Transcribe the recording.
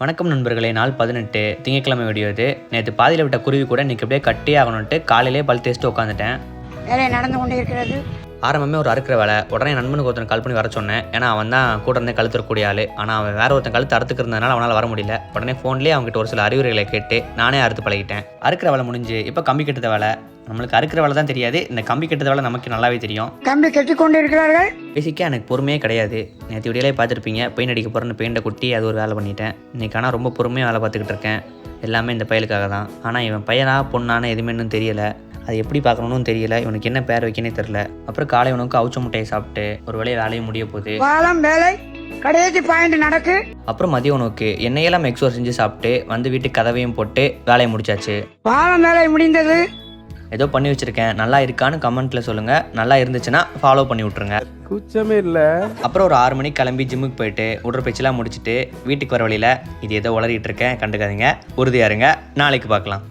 வணக்கம் நண்பர்களே. நாள் 18 திங்கட்கிழமை வீடியோ இது. நேற்று பாதியில் விட்ட குருவி கூட இன்றைக்கி அப்படியே கட்டே ஆகணுன்ட்டு காலையிலே பல் தேய்ச்சிட்டு உட்காந்துட்டேன். வேலை நடந்து கொண்டே இருக்கிறது. ஆரம்பமே ஒரு அறுக்கிற வேலை. உடனே நண்பனுக்கு ஒருத்தன் கால் பண்ணி வர சொன்னேன். ஏன்னா அவன் தான் கூட இருந்தே கழுத்துறக்கூடிய ஆள். ஆனால் அவன் வேற ஒருத்தன் கழுத்து அறுத்துக்கிறதுனால அவனால் வர முடியல. உடனே ஃபோன்லேயே அவங்ககிட்ட ஒரு சில அறிவுரைகளை கேட்டு நானே அறுத்து பழகிட்டேன். அறுக்கிற வேலை முடிஞ்சு இப்போ கம்பி கட்டுத வேலை. நம்மளுக்கு அறுக்கிற வேலை தான் தெரியாது, இந்த கம்பி கட்டுத வேலை நமக்கு நல்லாவே தெரியும். கம்பி கட்டி கொண்டு இருக்கிறார்கள். பேசிக்காக எனக்கு பொறுமையே கிடையாது. நேற்று வீடியோலே பார்த்துருப்பீங்க, பெயிண்ட் அடிக்க போகிறேன்னு பெயிண்டை கொட்டி அது ஒரு வேலை பண்ணிட்டேன். இன்றைக்கி ஆனால் ரொம்ப பொறுமையாக வேலை பார்த்துக்கிட்டு இருக்கேன். எல்லாமே இந்த பையலுக்காக தான். ஆனால் இவன் பையனா பொண்ணான எதுவுமே இன்னும் தெரியலை. அது எப்படி பார்க்கணும்னு தெரியல. இவனுக்கு என்ன பேர் வைக்கனே தெரில. அப்புறம் காலை உனக்கு அவுச்ச முட்டையை சாப்பிட்டு ஒரு வேலையும் முடிய போகுது. வாரம் வேலை கடைசி பாயிண்ட் நடக்கு. அப்புறம் மதிய உணவுக்கு எண்ணெயெல்லாம் எக்ஸோர் செஞ்சு சாப்பிட்டு வந்து வீட்டுக்கு கதவையும் போட்டு வேலையை முடிச்சாச்சு. வாரம் வேலை முடிந்தது. ஏதோ பண்ணி வச்சிருக்கேன், நல்லா இருக்கான்னு கமெண்ட்ல சொல்லுங்க. நல்லா இருந்துச்சுன்னா ஃபாலோ பண்ணி விட்டுருங்க. கூச்சமே இல்லை. அப்புறம் ஒரு 6 மணிக்கு கிளம்பி ஜிம்முக்கு போயிட்டு உடற்பயிற்சிலாம் முடிச்சுட்டு வீட்டுக்கு வர வழியில் இது ஏதோ உளறிட்டு இருக்கேன், கண்டுக்காதீங்க. உறுதியா இருங்க. நாளைக்கு பார்க்கலாம்.